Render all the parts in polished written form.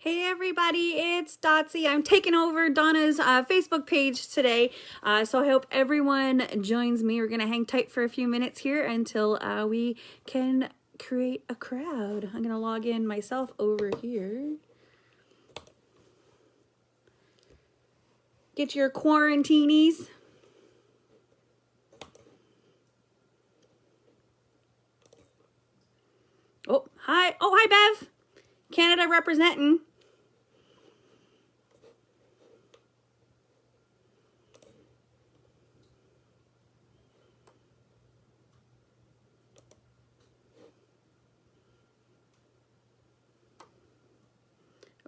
Hey everybody, it's Dotsy. I'm taking over Donna's Facebook page today, so I hope everyone joins me. We're going to hang tight for a few minutes here until we can create a crowd. I'm going to log in myself over here. Get your quarantinis. Oh, hi. Oh, hi, Bev. Canada representing.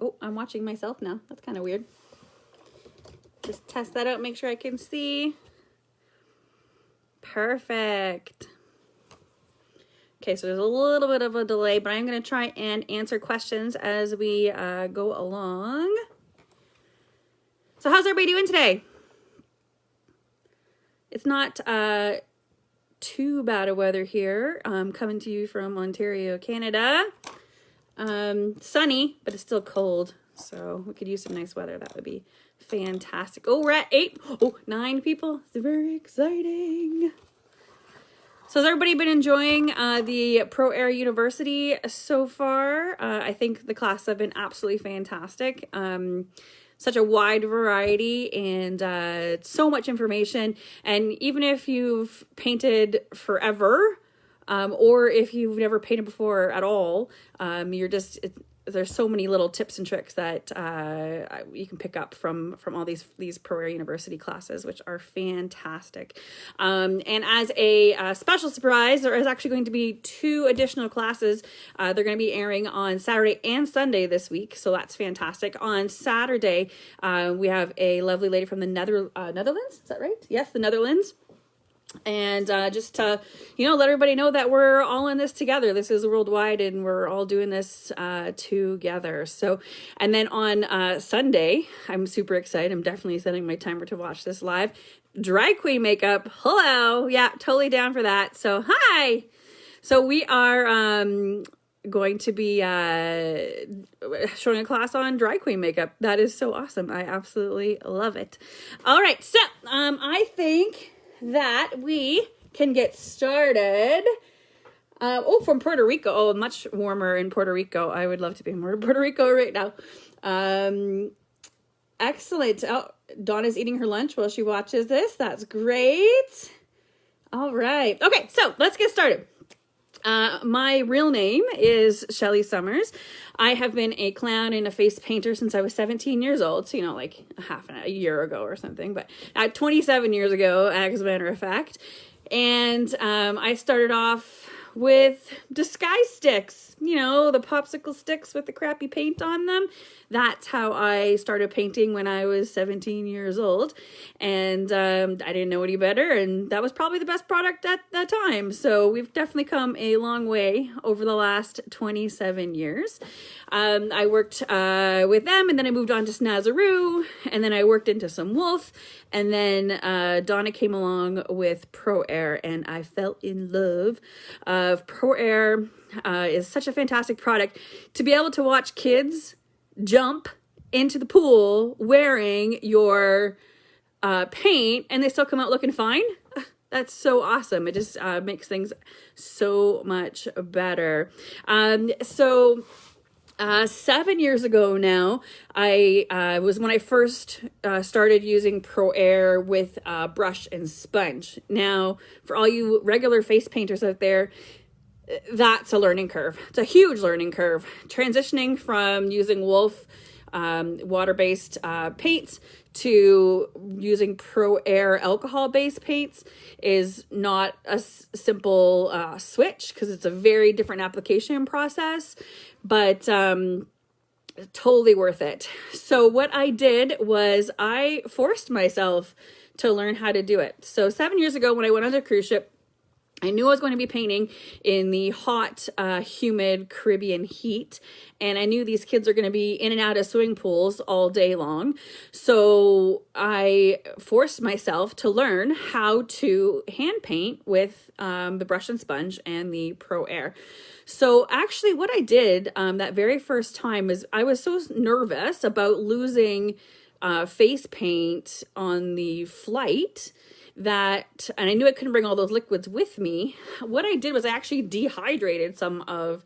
Oh, I'm watching myself now. That's kind of weird. Just test that out, make sure I can see. Perfect. Okay, so there's a little bit of a delay, but I'm going to try and answer questions as we go along. So how's everybody doing today? It's not too bad of weather here. I'm coming to you from Ontario, Canada. Sunny, but it's still cold, so we could use some nice weather. That would be fantastic. Oh, we're at 9 people. It's very exciting. So has everybody been enjoying the ProAiir University so far? I think the classes have been absolutely fantastic. Such a wide variety and so much information. And even if you've painted forever, or if you've never painted before at all, there's so many little tips and tricks that you can pick up from all these ProAiir University classes, which are fantastic. And as a special surprise, there is actually going to be 2 additional classes. They're going to be airing on Saturday and Sunday this week, so that's fantastic. On Saturday, we have a lovely lady from the Netherlands. Is that right? Yes, the Netherlands. And just to, let everybody know that we're all in this together. This is worldwide and we're all doing this together. So, and then on Sunday, I'm super excited. I'm definitely setting my timer to watch this live. Drag queen makeup. Hello. Yeah, totally down for that. So, hi. So we are going to be showing a class on drag queen makeup. That is so awesome. I absolutely love it. All right. So, I think that we can get started. From Puerto Rico. Oh, much warmer in Puerto Rico. I would love to be in Puerto Rico right now. Excellent. Oh, Donna's eating her lunch while she watches this. That's great. All right. Okay, so let's get started. My real name is Shelly Summers. I have been a clown and a face painter since I was 17 years old. So, like a year ago or something, but 27 years ago, as a matter of fact. And I started off with disguise sticks, the popsicle sticks with the crappy paint on them. That's how I started painting when I was 17 years old. And I didn't know any better. And that was probably the best product at that time. So we've definitely come a long way over the last 27 years. I worked with them, and then I moved on to Snazaroo, and then I worked into some Wolf, and then Donna came along with ProAiir, and I fell in love. ProAiir is such a fantastic product. To be able to watch kids jump into the pool wearing your paint, and they still come out looking fine. That's so awesome. It just makes things so much better. 7 years ago now, I was when I first started using ProAiir with brush and sponge. Now, for all you regular face painters out there, that's a learning curve. It's a huge learning curve. Transitioning from using Wolf water-based paints to using ProAiir alcohol-based paints is not a simple switch, because it's a very different application process, but totally worth it. So what I did was I forced myself to learn how to do it. So 7 years ago when I went on a cruise ship, I knew I was going to be painting in the hot, humid Caribbean heat, and I knew these kids are going to be in and out of swimming pools all day long. So I forced myself to learn how to hand paint with the brush and sponge and the ProAiir. So actually what I did that very first time is I was so nervous about losing face paint on the flight that, and I knew I couldn't bring all those liquids with me. What I did was I actually dehydrated some of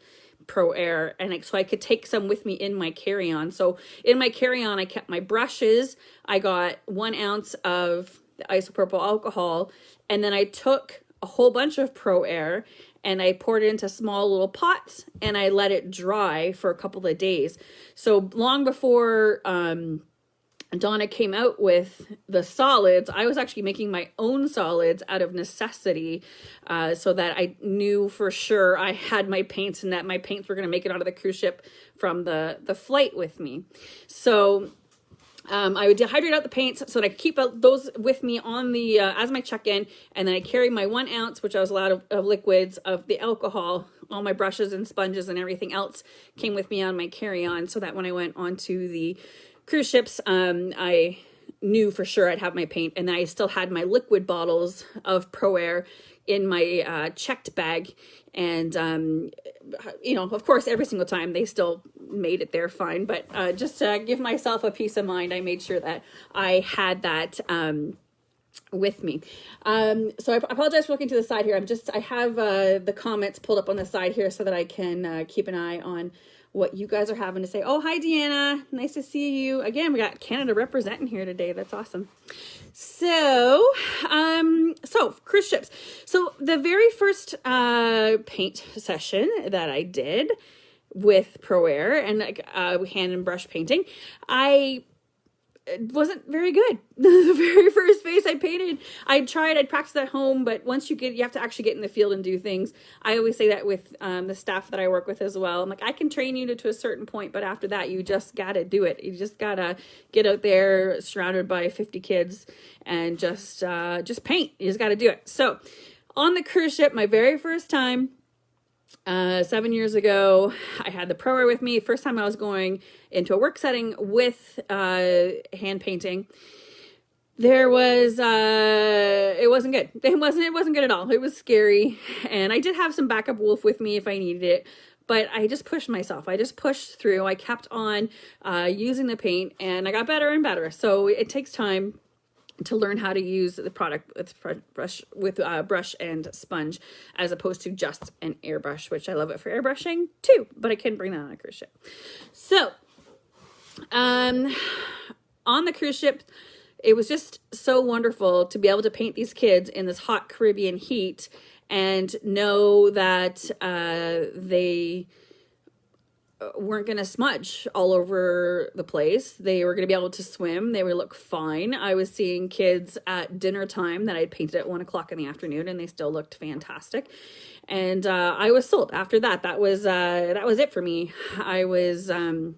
ProAiir, and so I could take some with me in my carry-on. So in my carry-on, I kept my brushes. I got 1 ounce of the isopropyl alcohol, and then I took a whole bunch of ProAiir and I poured it into small little pots and I let it dry for a couple of days. So long before Donna came out with the solids, I was actually making my own solids out of necessity, so that I knew for sure I had my paints and that my paints were going to make it onto the cruise ship from the flight with me. So I would dehydrate out the paints so that I could keep those with me on the as my check-in, and then I carry my 1 ounce, which I was allowed of liquids of the alcohol. All my brushes and sponges and everything else came with me on my carry-on, so that when I went onto the cruise ships, I knew for sure I'd have my paint, and then I still had my liquid bottles of ProAiir in my checked bag. And, you know, of course, every single time they still made it there fine. But just to give myself a peace of mind, I made sure that I had that with me. So I apologize for looking to the side here. I have the comments pulled up on the side here so that I can keep an eye on what you guys are having to say. Oh, hi, Deanna. Nice to see you. Again, we got Canada representing here today. That's awesome. So cruise ships. So the very first paint session that I did with ProAiir and hand and brush painting, it wasn't very good. The very first face I painted, I'd practiced at home, but once you have to actually get in the field and do things. I always say that with the staff that I work with as well. I'm like, I can train you to a certain point, but after that, you just gotta do it. You just gotta get out there surrounded by 50 kids and just paint. You just gotta do it. So on the cruise ship, my very first time, 7 years ago, I had the ProAiir with me. First time I was going into a work setting with hand painting. There was it wasn't good. It wasn't good at all. It was scary, and I did have some backup wolf with me if I needed it. But I just pushed myself. I just pushed through. I kept on using the paint, and I got better and better. So it takes time to learn how to use the product with brush and sponge, as opposed to just an airbrush, which I love it for airbrushing too, but I couldn't bring that on a cruise ship. So on the cruise ship, it was just so wonderful to be able to paint these kids in this hot Caribbean heat and know that they weren't going to smudge all over the place. They were going to be able to swim. They would look fine. I was seeing kids at dinner time that I'd painted at 1 o'clock in the afternoon, and they still looked fantastic. And I was sold after that. That was it for me. I was singing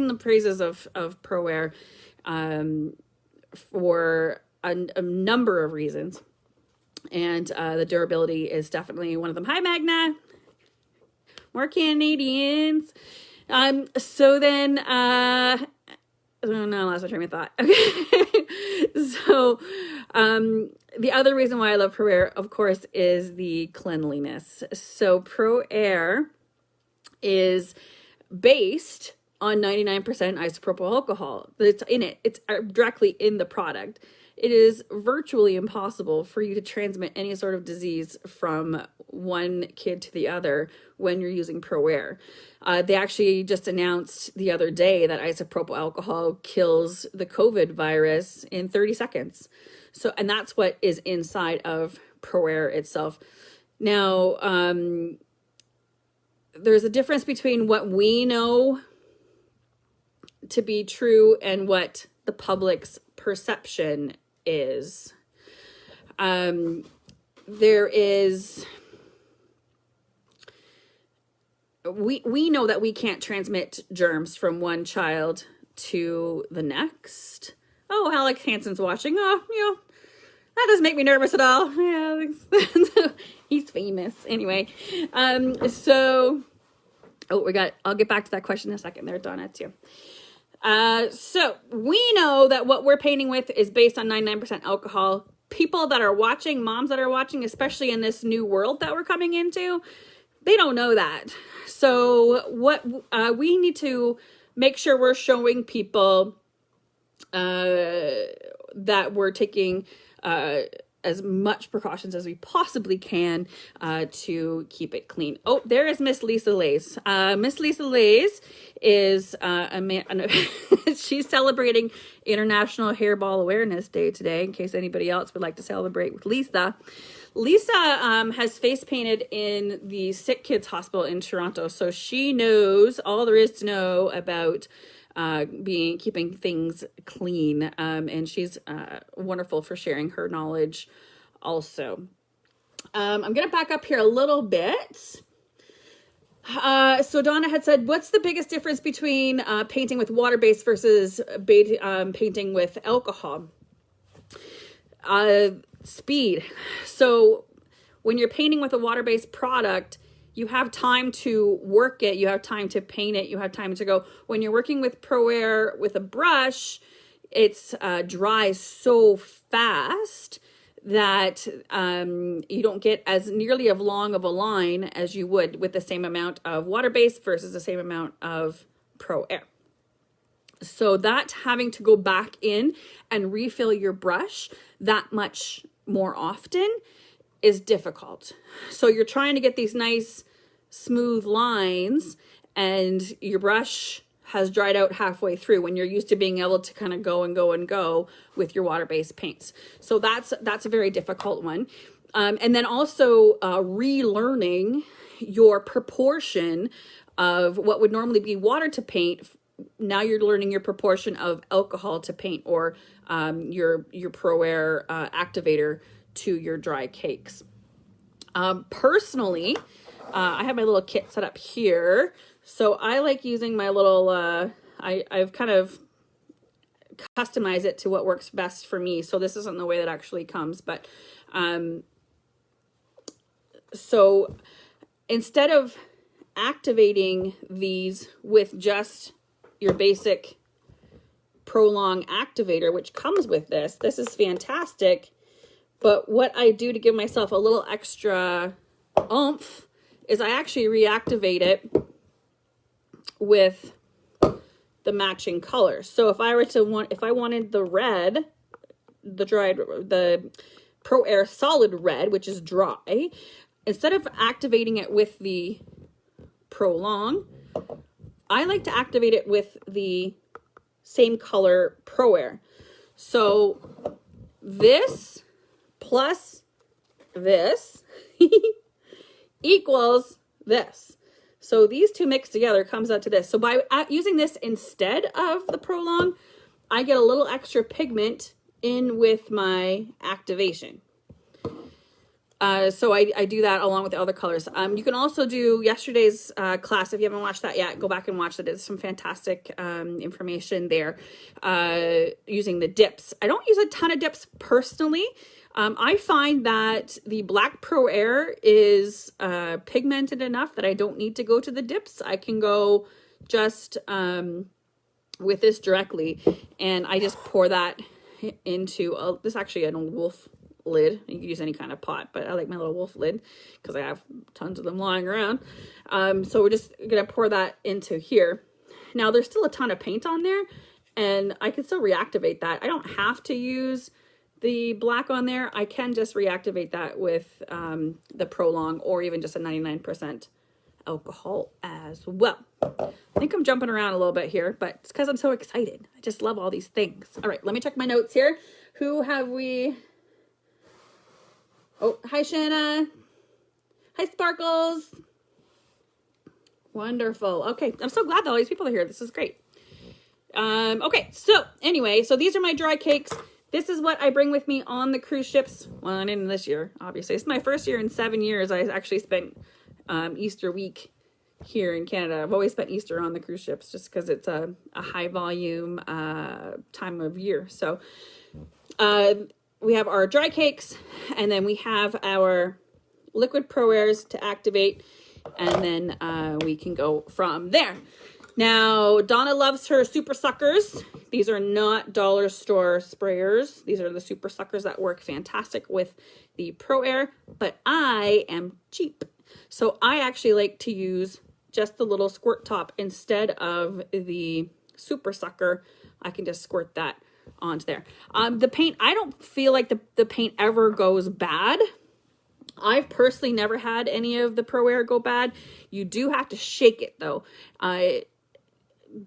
the praises of ProAiir for a number of reasons. And the durability is definitely one of them. Hi, Magna. More Canadians. So then, oh no, that's my train of thought. Okay. So, the other reason why I love ProAiir, of course, is the cleanliness. So ProAiir is based on 99% isopropyl alcohol. It's in it. It's directly in the product. It is virtually impossible for you to transmit any sort of disease from one kid to the other when you're using ProAiir. They actually just announced the other day that isopropyl alcohol kills the COVID virus in 30 seconds. So, and that's what is inside of ProAiir itself. Now, there's a difference between what we know to be true and what the public's perception is. There is, we know that we can't transmit germs from one child to the next. Oh, Alex Hansen's watching. Oh, you know, That doesn't make me nervous at all. Yeah, he's famous. Anyway, so, I'll get back to that question in a second there, Donna, too. So we know that what we're painting with is based on 99% alcohol. People that are watching, moms that are watching, especially in this new world that we're coming into, they don't know that. So what we need to make sure we're showing people that we're taking as much precautions as we possibly can to keep it clean. Oh, there is Miss Lisa Lays. Miss Lisa Lays is she's celebrating International Hairball Awareness Day today, in case anybody else would like to celebrate with Lisa. Lisa has face painted in the Sick Kids Hospital in Toronto, so she knows all there is to know about keeping things clean, and she's wonderful for sharing her knowledge also. I'm gonna back up here a little bit. So Donna had said, what's the biggest difference between painting with water-based versus painting with alcohol? Speed. So when you're painting with a water-based product, you have time to work it, you have time to paint it, you have time to go. When you're working with ProAiir with a brush, it's dries so fast that you don't get as nearly as long of a line as you would with the same amount of water-based versus the same amount of ProAiir. So that having to go back in and refill your brush that much more often is difficult. So you're trying to get these nice smooth lines and your brush has dried out halfway through when you're used to being able to kind of go and go and go with your water-based paints. So that's a very difficult one. And then also relearning your proportion of what would normally be water to paint. Now you're learning your proportion of alcohol to paint, or your ProAiir activator to your dry cakes. Personally, I have my little kit set up here. So I like using my little, I've kind of customized it to what works best for me. So this isn't the way that actually comes, but so instead of activating these with just your basic Prolong activator, which comes with this is fantastic. But what I do to give myself a little extra oomph is I actually reactivate it with the matching colors. So if I wanted the red, the ProAiir solid red, which is dry, instead of activating it with the Prolong, I like to activate it with the same color ProAiir. So this plus this equals this. So these two mixed together comes out to this. So by using this instead of the Prolong, I get a little extra pigment in with my activation. So I do that along with the other colors. You can also do yesterday's class. If you haven't watched that yet, go back and watch that. There's some fantastic information there using the dips. I don't use a ton of dips personally. I find that the black ProAiir is pigmented enough that I don't need to go to the dips. I can go just with this directly, and I just pour that into this is actually an old wolf lid. You can use any kind of pot, but I like my little wolf lid because I have tons of them lying around. So we're just gonna pour that into here. Now there's still a ton of paint on there, and I can still reactivate that. I don't have to use the black on there. I can just reactivate that with the Prolong, or even just a 99% alcohol as well. I think I'm jumping around a little bit here, but it's because I'm so excited. I just love all these things. All right, let me check my notes here. Who have we? Oh, hi, Shanna. Hi, Sparkles. Wonderful. Okay, I'm so glad that all these people are here. This is great. Okay, so anyway, so these are my dry cakes. This is what I bring with me on the cruise ships. Well, not in this year, obviously. It's my first year in 7 years. I actually spent Easter week here in Canada. I've always spent Easter on the cruise ships just because it's a high volume time of year. So we have our dry cakes, and then we have our liquid ProAirs to activate, and then we can go from there. Now, Donna loves her super suckers. These are not dollar store sprayers. These are the super suckers that work fantastic with the ProAiir, but I am cheap. So I actually like to use just the little squirt top instead of the super sucker. I can just squirt that onto there. The paint, I don't feel like the paint ever goes bad. I've personally never had any of the ProAiir go bad. You do have to shake it though.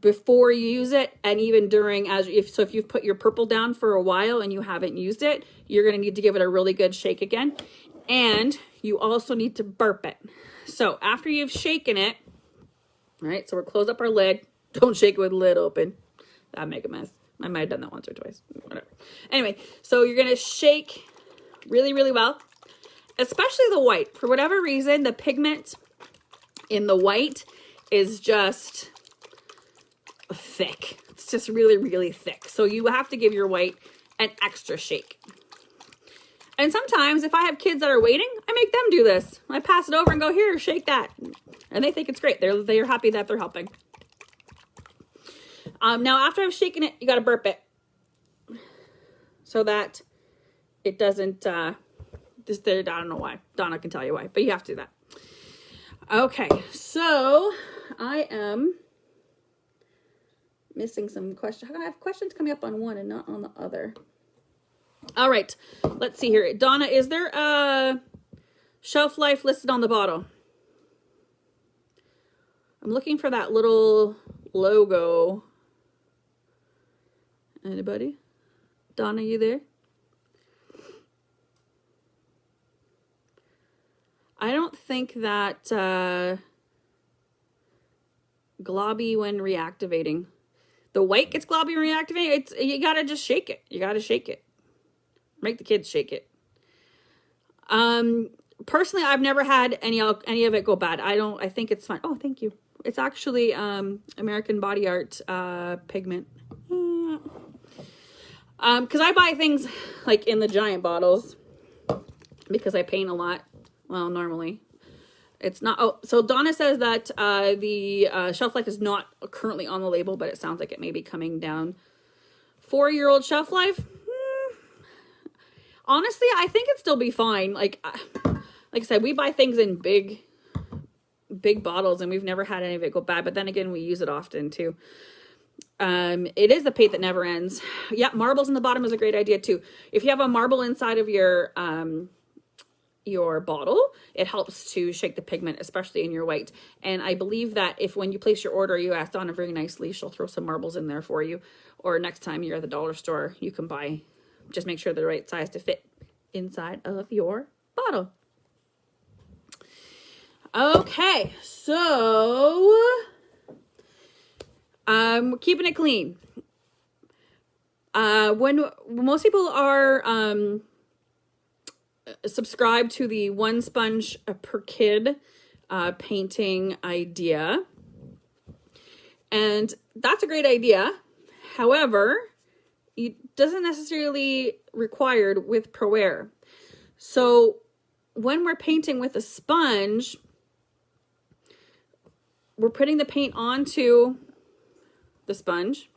Before you use it, and even during, if you've put your purple down for a while and you haven't used it, you're going to need to give it a really good shake again. And you also need to burp it. So after you've shaken it, right, so we'll close up our lid. Don't shake it with the lid open. That'd make a mess. I might have done that once or twice, whatever. Anyway, so you're going to shake really, really well, especially the white. For whatever reason, the pigment in the white is just thick. It's just really, really thick. So you have to give your white an extra shake. And sometimes if I have kids that are waiting, I make them do this. I pass it over and go, here, shake that. And they think it's great. They're happy that they're helping. Now after I've shaken it, you got to burp it so that it doesn't, I don't know why. Donna can tell you why, but you have to do that. Okay. So I am missing some questions. How can I have questions coming up on one and not on the other? All right, let's see here. Donna, is there a shelf life listed on the bottle? I'm looking for that little logo. Anybody? Donna, you there? I don't think that globby when reactivating. The white gets globby when reactivating. You gotta just shake it. You gotta shake it. Make the kids shake it. Personally, I've never had any of it go bad. I think it's fine. Oh, thank you. It's actually American Body Art pigment. Because I buy things like in the giant bottles because I paint a lot. Well, normally. It's not. Oh, so Donna says that the shelf life is not currently on the label, but it sounds like it may be coming down. 4-year-old shelf life? Honestly, I think it'd still be fine. Like I said, we buy things in big bottles, and we've never had any of it go bad. But then again, we use it often too. It is the paint that never ends. Yeah, marbles in the bottom is a great idea too. If you have a marble inside of your bottle, it helps to shake the pigment, especially in your white. And I believe that if when you place your order, you ask Donna very nicely, she'll throw some marbles in there for you. Or next time you're at the dollar store, you can buy. Just make sure they're the right size to fit inside of your bottle. Okay, so we're keeping it clean. When most people are subscribed to the 1 sponge per kid painting idea, and that's a great idea. However, it doesn't necessarily required with ProAiir. So when we're painting with a sponge, we're putting the paint onto the sponge.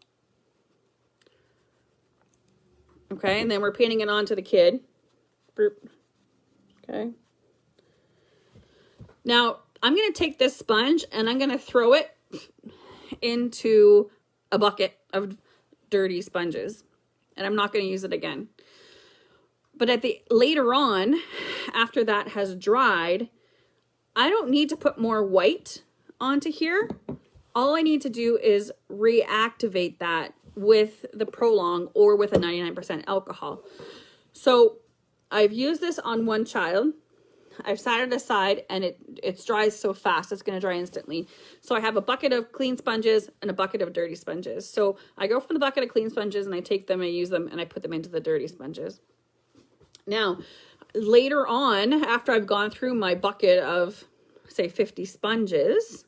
Okay, and then we're painting it onto the kid. Okay. Now, I'm going to take this sponge and I'm going to throw it into a bucket of dirty sponges. And I'm not going to use it again. But later on, after that has dried, I don't need to put more white onto here. All I need to do is reactivate that with the Prolong or with a 99% alcohol. So I've used this on one child. I've sat it aside and it dries so fast, it's going to dry instantly. So I have a bucket of clean sponges and a bucket of dirty sponges. So I go from the bucket of clean sponges and I take them and I use them and I put them into the dirty sponges. Now, later on, after I've gone through my bucket of, say, 50 sponges,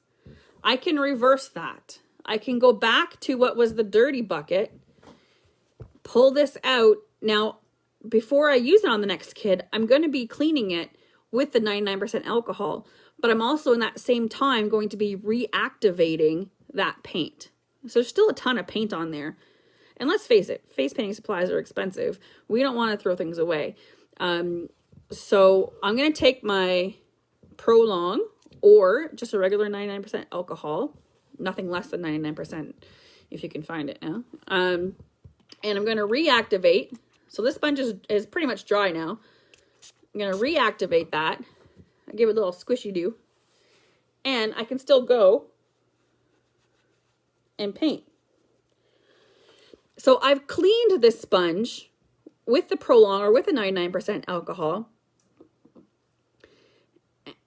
I can reverse that. I can go back to what was the dirty bucket, pull this out. Now, before I use it on the next kid, I'm going to be cleaning it with the 99% alcohol, but I'm also in that same time going to be reactivating that paint. So there's still a ton of paint on there. And let's face it, face painting supplies are expensive. We don't want to throw things away. So I'm going to take my ProAiir or just a regular 99% alcohol, nothing less than 99% if you can find it now. And I'm going to reactivate. So this sponge is pretty much dry now. I'm going to reactivate that. I give it a little squishy do. And I can still go and paint. So I've cleaned this sponge with the ProAiir or with the 99% alcohol.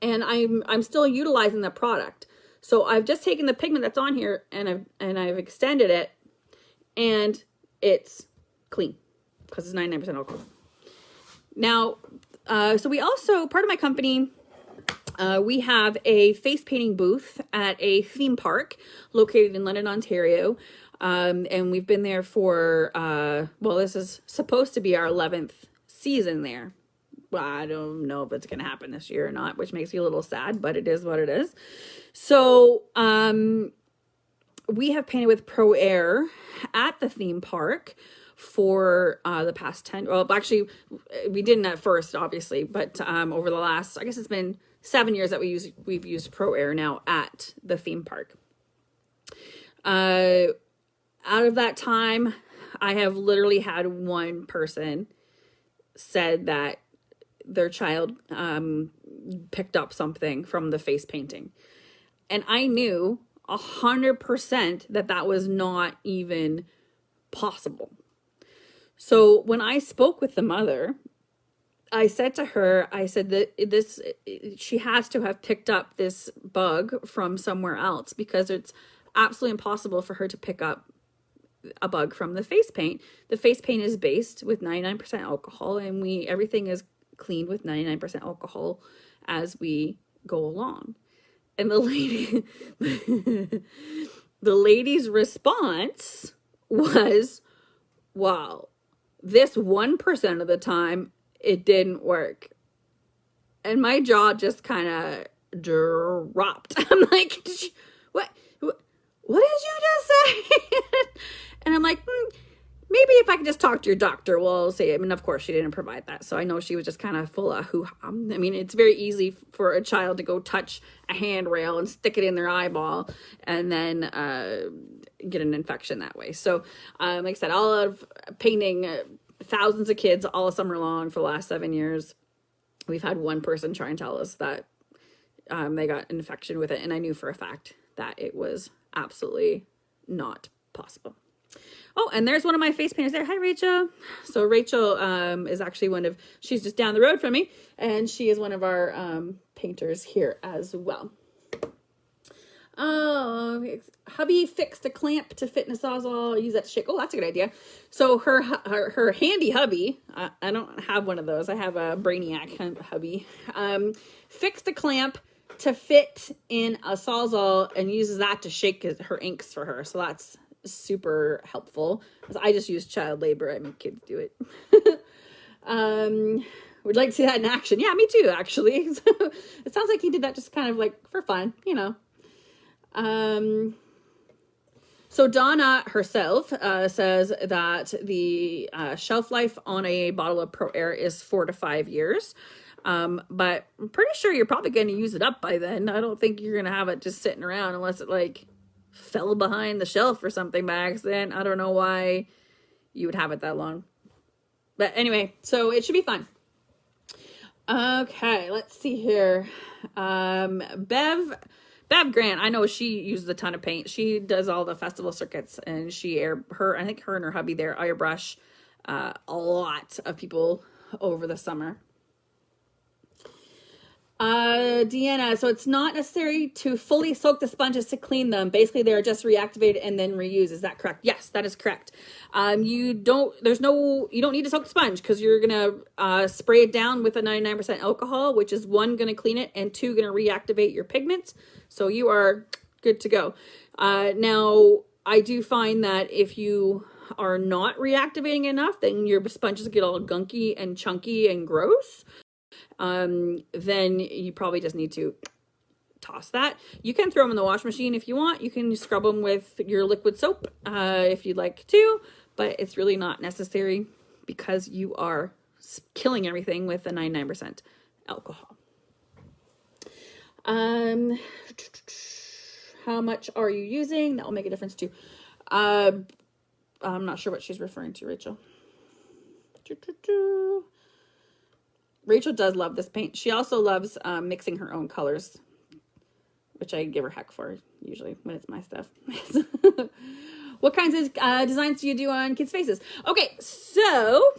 And I'm still utilizing the product. So I've just taken the pigment that's on here and I've extended it, and it's clean because it's 99% alcohol. Now, so we also, part of my company, we have a face painting booth at a theme park located in London, Ontario. And we've been there for, well, this is supposed to be our 11th season there. Well, I don't know if it's going to happen this year or not, which makes me a little sad, but it is what it is. So, we have painted with ProAiir at the theme park for the past 10, well, actually, we didn't at first, obviously, but over the last, I guess it's been 7 years that we've used ProAiir now at the theme park. Out of that time, I have literally had one person said that their child picked up something from the face painting. And I knew 100% that was not even possible. So when I spoke with the mother, I said to her, I said that she has to have picked up this bug from somewhere else, because it's absolutely impossible for her to pick up a bug from the face paint. The face paint is based with 99% alcohol, and everything is cleaned with 99% alcohol as we go along. And the lady's response was, wow, this 1% of the time it didn't work. And my jaw just kind of dropped. I'm like, what did you just say? And I'm like, maybe if I could just talk to your doctor, we'll say. I mean, of course, she didn't provide that. So I know she was just kind of full of hoo-ha. I mean, it's very easy for a child to go touch a handrail and stick it in their eyeball and then get an infection that way. So like I said, all of painting thousands of kids all summer long for the last 7 years, we've had one person try and tell us that they got an infection with it. And I knew for a fact that it was absolutely not possible. Oh, and there's one of my face painters there. Hi, Rachel. So Rachel is actually she's just down the road from me, and she is one of our painters here as well. Oh, hubby fixed a clamp to fit in a Sawzall. Use that to shake. Oh, that's a good idea. So her handy hubby, I don't have one of those. I have a Brainiac hubby. Fixed a clamp to fit in a Sawzall and uses that to shake her inks for her. So that's super helpful. I just use child labor. I make kids do it. Would like to see that in action. Yeah, me too, actually. It sounds like he did that just kind of like for fun, you know. So Donna herself says that the shelf life on a bottle of ProAiir is 4 to 5 years. But I'm pretty sure you're probably going to use it up by then. I don't think you're going to have it just sitting around unless it like fell behind the shelf or something by accident. I don't know why you would have it that long. But anyway, so it should be fine. Okay, let's see here. Bev Grant, I know she uses a ton of paint. She does all the festival circuits, and I think her and her hubby there airbrush a lot of people over the summer. Deanna, so it's not necessary to fully soak the sponges to clean them. Basically, they're just reactivated and then reused. Is that correct? Yes, that is correct. You don't need to soak the sponge because you're going to spray it down with a 99% alcohol, which is 1, going to clean it, and 2, going to reactivate your pigments. So you are good to go. Now, I do find that if you are not reactivating enough, then your sponges get all gunky and chunky and gross, then you probably just need to toss that. You can throw them in the wash machine if you want. You can scrub them with your liquid soap if you'd like to, but it's really not necessary because you are killing everything with a 99% alcohol. How much are you using? That will make a difference too. I'm not sure what she's referring to, Rachel. Rachel does love this paint. She also loves mixing her own colors, which I give her heck for usually when it's my stuff. What kinds of designs do you do on kids' faces? Okay, so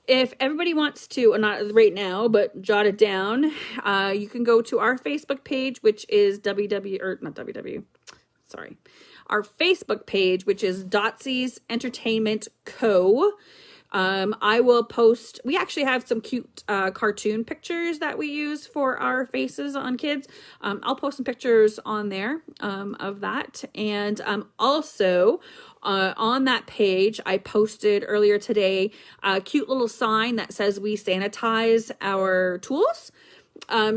if everybody wants to, or not right now, but jot it down, you can go to our Facebook page, which is our Facebook page, which is Dotsy's Entertainment Co. I will post, we actually have some cute cartoon pictures that we use for our faces on kids. I'll post some pictures on there of that. And also on that page, I posted earlier today a cute little sign that says we sanitize our tools.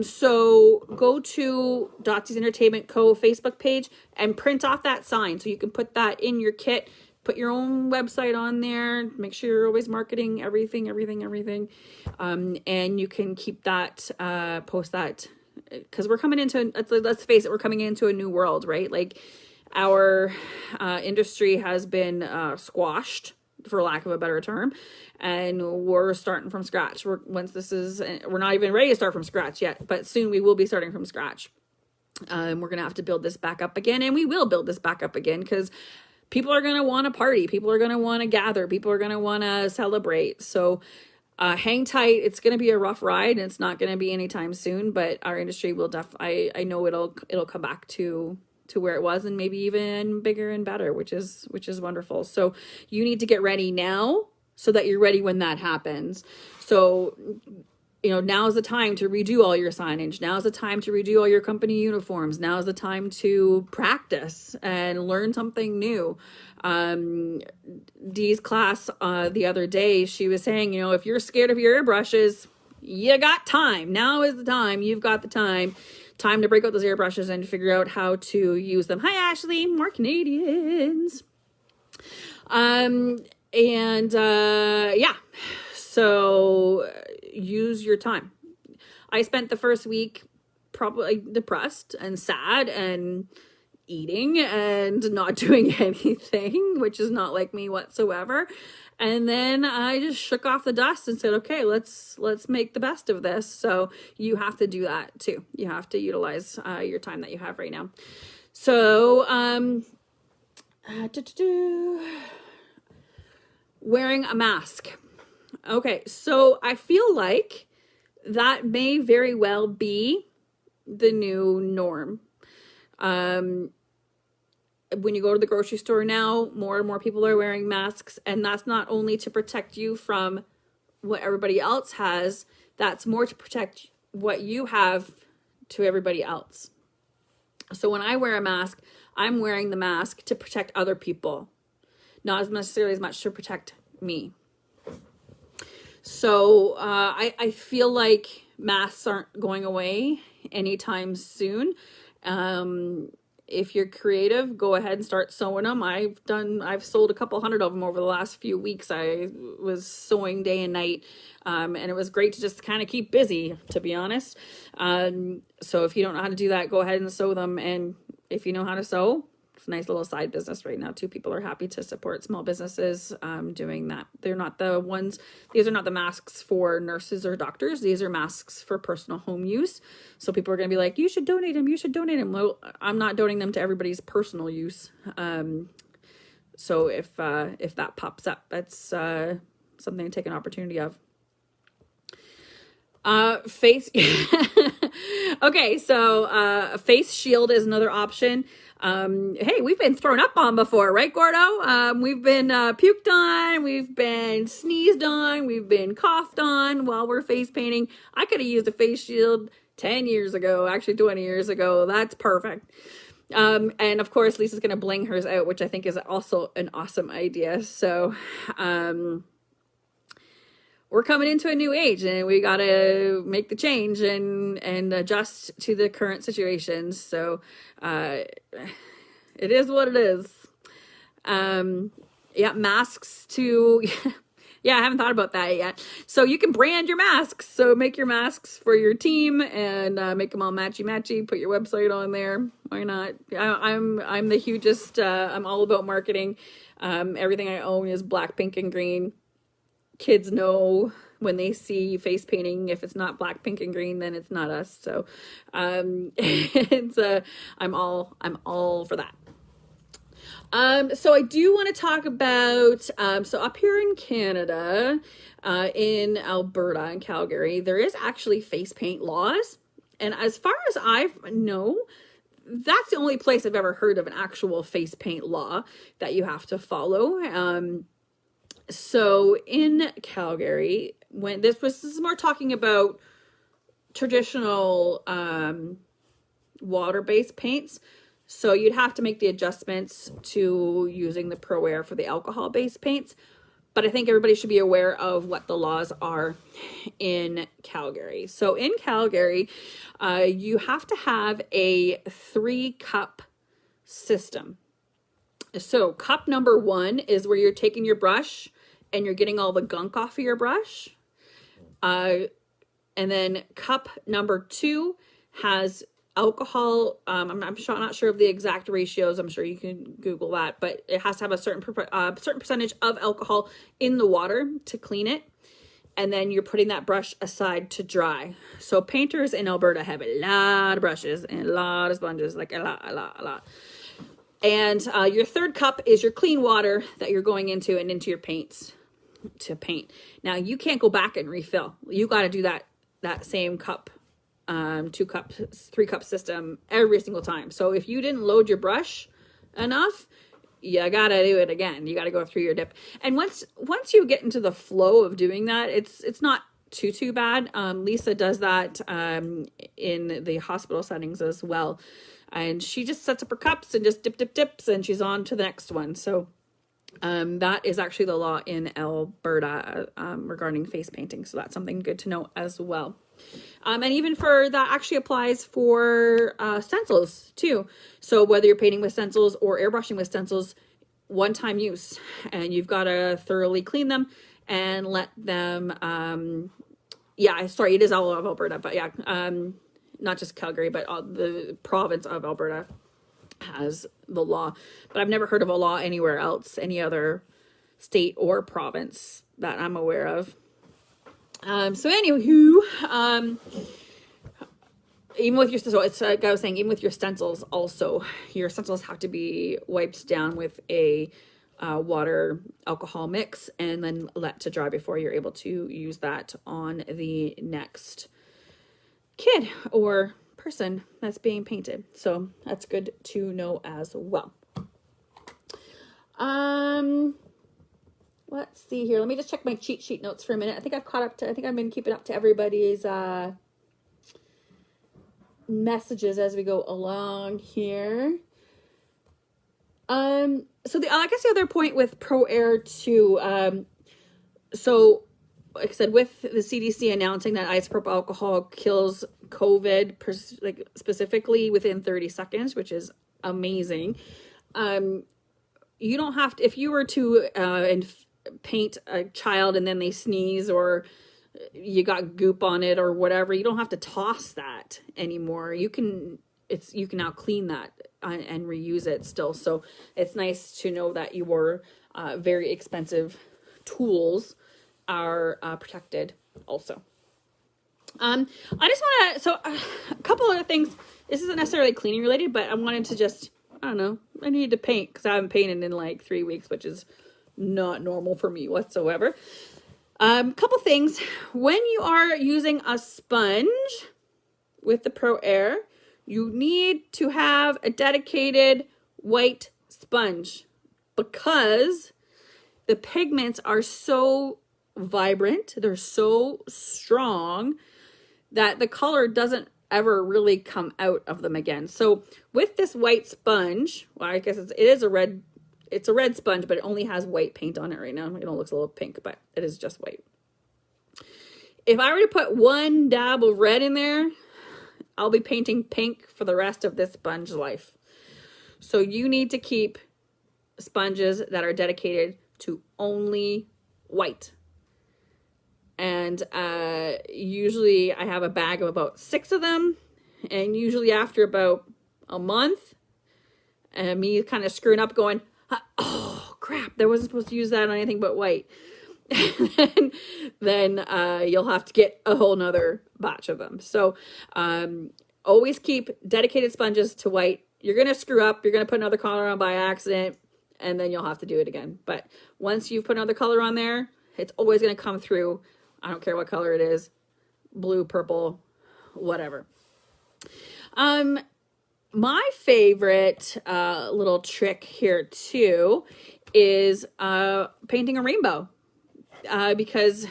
So go to Dotsy's Entertainment Co. Facebook page and print off that sign so you can put that in your kit. Put your own website on there. Make sure you're always marketing everything. And you can keep that, post that, because we're coming into, let's face it, we're coming into a new world, right? Like our industry has been squashed, for lack of a better term, and we're starting from scratch. We're not even ready to start from scratch yet, but soon we will be starting from scratch. We're going to have to build this back up again, and we will build this back up again because people are going to want to party. People are going to want to gather. People are going to want to celebrate. So hang tight. It's going to be a rough ride, and it's not going to be anytime soon, but our industry will I know it'll come back to where it was, and maybe even bigger and better, which is wonderful. So you need to get ready now so that you're ready when that happens. So, now's the time to redo all your signage. Now's the time to redo all your company uniforms. Now's the time to practice and learn something new. Dee's class the other day, she was saying, if you're scared of your airbrushes, you got time. Now is the time. You've got the time to break out those airbrushes and figure out how to use them. Hi, Ashley. More Canadians. Yeah. So use your time. I spent the first week probably depressed and sad and eating and not doing anything, which is not like me whatsoever. And then I just shook off the dust and said, okay, let's make the best of this. So you have to do that too. You have to utilize your time that you have right now. So wearing a mask. Okay, so I feel like that may very well be the new norm. When you go to the grocery store now, more and more people are wearing masks, and that's not only to protect you from what everybody else has, that's more to protect what you have to everybody else. So when I wear a mask, I'm wearing the mask to protect other people, not as necessarily as much to protect me. So I feel like masks aren't going away anytime soon. If you're creative, go ahead and start sewing them. I've sold a couple hundred of them over the last few weeks. I was sewing day and night, and it was great to just kind of keep busy, to be honest. So if you don't know how to do that, go ahead and sew them. And if you know how to sew, it's a nice little side business right now too. People are happy to support small businesses doing that. These are not the masks for nurses or doctors. These are masks for personal home use. So people are going to be like, you should donate them. You should donate them. Well, I'm not donating them to everybody's personal use. So if that pops up, that's something to take an opportunity of. Face. Okay. So a face shield is another option. Hey, we've been thrown up on before, right, Gordo? We've been puked on, we've been sneezed on, we've been coughed on while we're face painting. I could have used a face shield 10 years ago, actually 20 years ago. That's perfect. And of course, Lisa's going to bling hers out, which I think is also an awesome idea. So, we're coming into a new age and we got to make the change and adjust to the current situations. So, it is what it is. Yeah, masks to, yeah, I haven't thought about that yet. So you can brand your masks. So make your masks for your team and make them all matchy-matchy. Put your website on there. Why not? I'm the hugest, I'm all about marketing. Everything I own is black, pink, and green. Kids know when they see face painting, if it's not black, pink, and green, then it's not us. So it's I'm all for that. So I do want to talk about, so up here in Canada, in Alberta and Calgary, there is actually face paint laws. And as far as I know, that's the only place I've ever heard of an actual face paint law that you have to follow. So in Calgary, when this is more talking about traditional, water-based paints. So you'd have to make the adjustments to using the ProAiir for the alcohol-based paints. But I think everybody should be aware of what the laws are in Calgary. So in Calgary, you have to have a 3-cup system. So cup number 1 is where you're taking your brush and you're getting all the gunk off of your brush. And then cup number 2 has alcohol. I'm not sure of the exact ratios. I'm sure you can Google that, but it has to have a certain percentage of alcohol in the water to clean it. And then you're putting that brush aside to dry. So painters in Alberta have a lot of brushes and a lot of sponges, like a lot. And your 3rd cup is your clean water that you're going into and into your paints to paint. Now you can't go back and refill. You got to do that same cup, 2 cup, 3 cup system every single time. So if you didn't load your brush enough, you gotta do it again. You gotta go through your dip. And once you get into the flow of doing that, it's not too bad. Lisa does that in the hospital settings as well. And she just sets up her cups and just dips, and she's on to the next one. So that is actually the law in Alberta regarding face painting. So that's something good to know as well. And even for that actually applies for stencils too. So whether you're painting with stencils or airbrushing with stencils, one-time use, and you've got to thoroughly clean them and let them, yeah, sorry, it is all of Alberta, but yeah, not just Calgary, but the province of Alberta has the law. But I've never heard of a law anywhere else, any other state or province that I'm aware of. So anywho, even with your, so it's like I was saying, even with your stencils also, your stencils have to be wiped down with a water alcohol mix and then let to dry before you're able to use that on the next kid or person that's being painted. So that's good to know as well. Let's see here. Let me just check my cheat sheet notes for a minute. I think I've caught up to, I think I've been keeping up to everybody's messages as we go along here. So I guess the other point with ProAiir too, so like I said, with the CDC announcing that isopropyl alcohol kills COVID like specifically within 30 seconds, which is amazing. You don't have to, if you were to paint a child and then they sneeze or you got goop on it or whatever, you don't have to toss that anymore. You can now clean that and reuse it still. So it's nice to know that your very expensive tools are protected also. I just want to, so a couple other things. This isn't necessarily cleaning related, but I wanted to just, I don't know, I need to paint because I haven't painted in like 3 weeks, which is not normal for me whatsoever. Couple things. When you are using a sponge with the ProAiir, you need to have a dedicated white sponge because the pigments are so vibrant, they're so strong that the color doesn't ever really come out of them again. So with this white sponge, well, I guess it's a red sponge, but it only has white paint on it right now. It looks a little pink, but it is just white. If I were to put one dab of red in there, I'll be painting pink for the rest of this sponge life. So you need to keep sponges that are dedicated to only white. And usually I have a bag of about 6 of them. And usually after about a month, and me kind of screwing up going, oh crap, I wasn't supposed to use that on anything but white. And then you'll have to get a whole nother batch of them. So always keep dedicated sponges to white. You're going to screw up. You're going to put another color on by accident, and then you'll have to do it again. But once you've put another color on there, it's always going to come through. I don't care what color it is, blue, purple, whatever. My favorite little trick here too is painting a rainbow. Because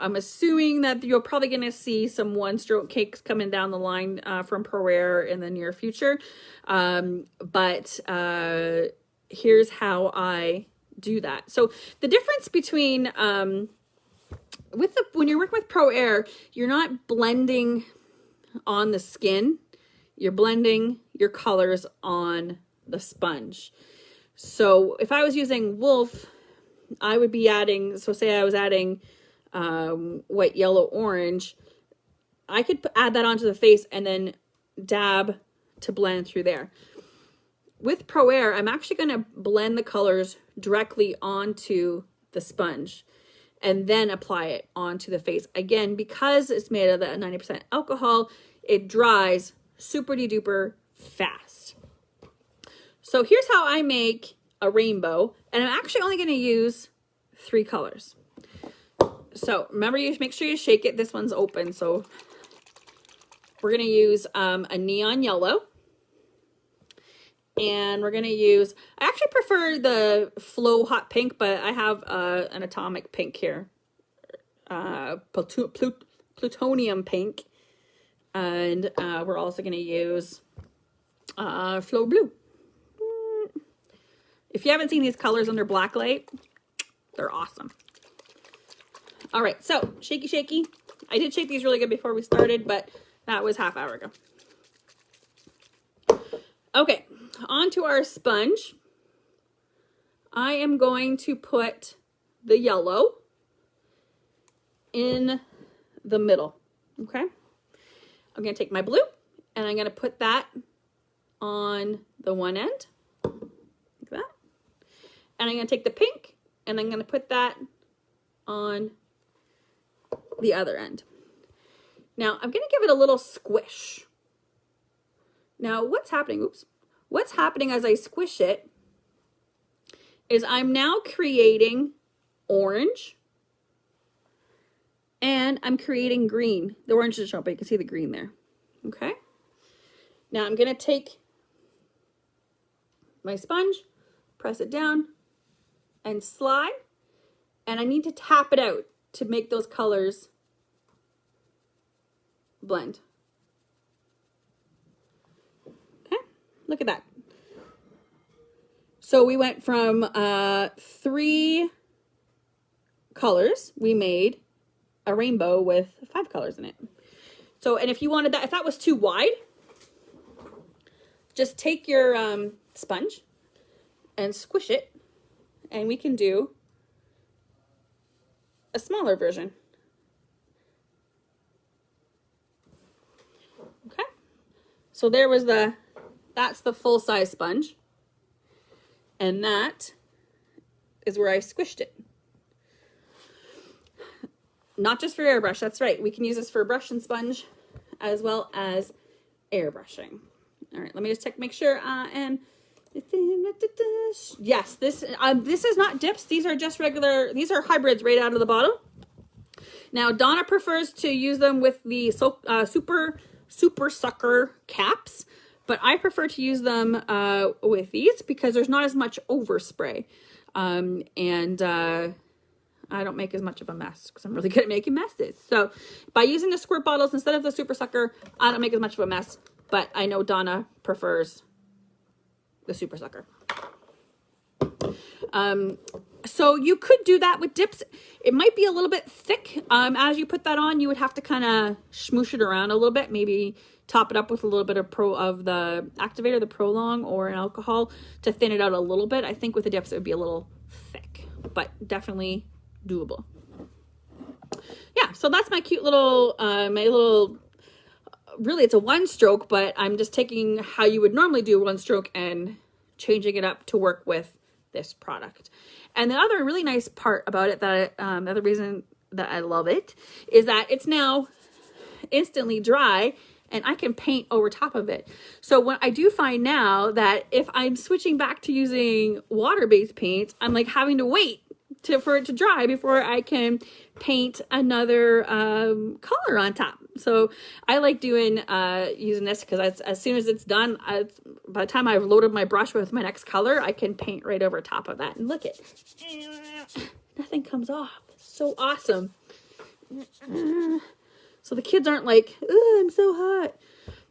I'm assuming that you're probably going to see some one-stroke cakes coming down the line from ProAiir in the near future. But here's how I do that. So the difference between when you're working with ProAiir, you're not blending on the skin. You're blending your colors on the sponge. So if I was using Wolf, I would be adding, so say I was adding white, yellow, orange, I could add that onto the face and then dab to blend through there. With ProAiir, I'm actually going to blend the colors directly onto the sponge and then apply it onto the face. Again, because it's made of that 90% alcohol, it dries super duper fast. So here's how I make a rainbow, and I'm actually only going to use 3 colors. So remember, you make sure you shake it. This one's open, so we're going to use a neon yellow, and we're going to use, I actually prefer the Flow Hot Pink, but I have an atomic pink here, plutonium pink, and we're also going to use Flow Blue. If you haven't seen these colors under black light, they're awesome. All right, so shaky, shaky. I did shake these really good before we started, but that was half hour ago. Okay, onto our sponge. I am going to put the yellow in the middle, okay? I'm going to take my blue, and I'm going to put that on the one end, like that. And I'm going to take the pink, and I'm going to put that on the other end. Now, I'm going to give it a little squish. Now, what's happening? Oops. What's happening as I squish it is I'm now creating orange, and I'm creating green. The orange doesn't show up, but you can see the green there. Okay? Now, I'm going to take my sponge, press it down, and slide, and I need to tap it out to make those colors blend. Okay, look at that. So we went from 3 colors, we made a rainbow with 5 colors in it. So, and if you wanted that, if that was too wide, just take your sponge and squish it, and we can do a smaller version. Okay, so there was that's the full size sponge, and that is where I squished it. Not just for airbrush, that's right, we can use this for brush and sponge as well as airbrushing. All right, let me just make sure I am. Yes, this is not dips. These are just regular. These are hybrids right out of the bottle. Now Donna prefers to use them with the super sucker caps, but I prefer to use them with these because there's not as much overspray, and I don't make as much of a mess because I'm really good at making messes. So by using the squirt bottles instead of the super sucker, I don't make as much of a mess, but I know Donna prefers the super sucker. So you could do that with dips. It might be a little bit thick. As you put that on, you would have to kind of smoosh it around a little bit, maybe top it up with a little bit of the activator, the Prolong, or an alcohol to thin it out a little bit. I think with the dips, it would be a little thick, but definitely doable. Yeah, so that's my cute little, really it's a one stroke, but I'm just taking how you would normally do one stroke and changing it up to work with this product. And the other really nice part about it, that the other reason that I love it, is that it's now instantly dry and I can paint over top of it. So what I do find now that if I'm switching back to using water-based paints, I'm like having to wait for it to dry before I can paint another color on top. So I like doing using this because as soon as it's done, by the time I've loaded my brush with my next color, I can paint right over top of that. And look it, nothing comes off. So awesome. So the kids aren't like, oh, I'm so hot.